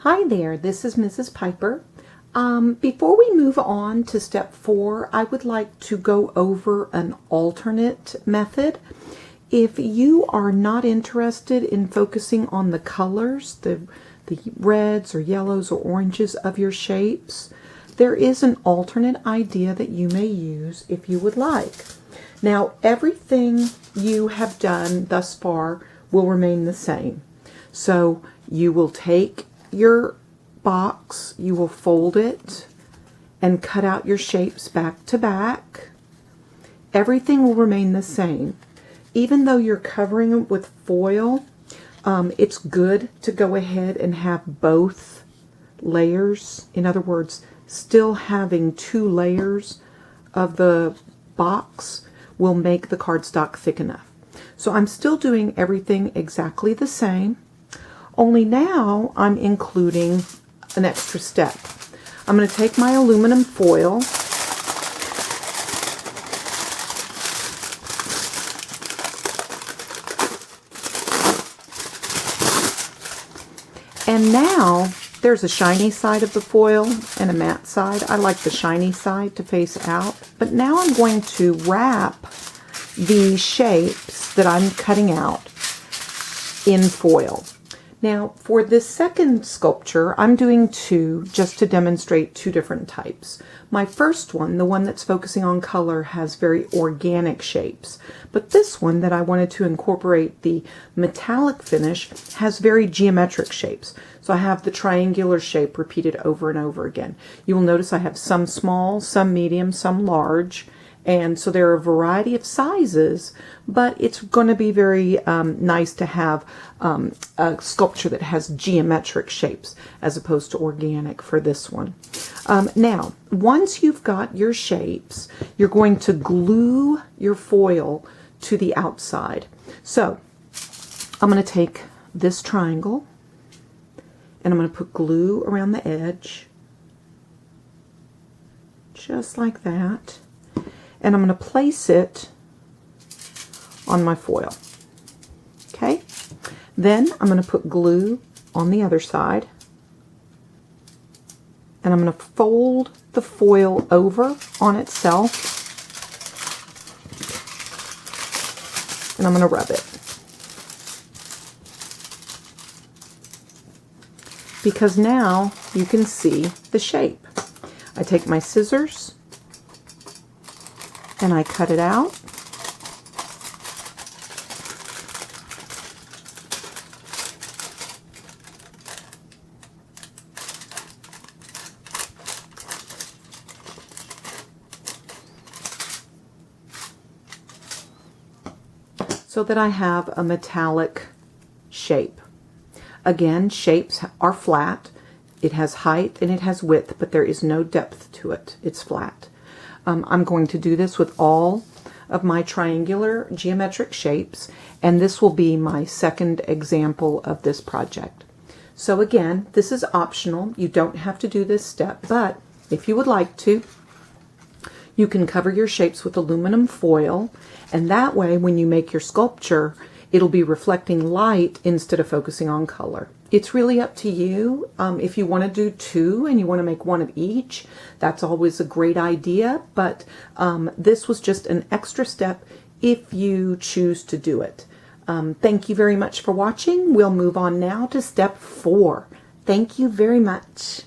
Hi there, this is Mrs. Piper. Before we move on to step 4, I would like to go over an alternate method. If you are not interested in focusing on the colors, the reds or yellows or oranges of your shapes, there is an alternate idea that you may use if you would like. Now, everything you have done thus far will remain the same. So you will take your box, you will fold it and cut out your shapes back to back. Everything will remain the same. Even though you're covering it with foil, it's good to go ahead and have both layers. In other words, still having 2 layers of the box will make the cardstock thick enough. So I'm still doing everything exactly the same. Only now I'm including an extra step. I'm going to take my aluminum foil and now there's a shiny side of the foil and a matte side. I like the shiny side to face out, but now I'm going to wrap the shapes that I'm cutting out in foil. Now, for this second sculpture, I'm doing 2 just to demonstrate 2 different types. My first one, the one that's focusing on color, has very organic shapes. But this one that I wanted to incorporate the metallic finish has very geometric shapes. So I have the triangular shape repeated over and over again. You will notice I have some small, some medium, some large. And so there are a variety of sizes, but it's going to be very nice to have a sculpture that has geometric shapes as opposed to organic for this one. Now, once you've got your shapes, you're going to glue your foil to the outside. So I'm going to take this triangle and I'm going to put glue around the edge, just like that. And I'm going to place it on my foil. Okay? Then I'm going to put glue on the other side. And I'm going to fold the foil over on itself. And I'm going to rub it. Because now you can see the shape. I take my scissors and I cut it out. So that I have a metallic shape. Again, shapes are flat. It has height and it has width, but there is no depth to it. It's flat. I'm going to do this with all of my triangular geometric shapes, and this will be my second example of this project. So again, this is optional. You don't have to do this step, but if you would like to, you can cover your shapes with aluminum foil, and that way when you make your sculpture, it'll be reflecting light instead of focusing on color. It's really up to you. If you want to do 2 and you want to make 1 of each, that's always a great idea, but this was just an extra step if you choose to do it. Thank you very much for watching. We'll move on now to step 4. Thank you very much.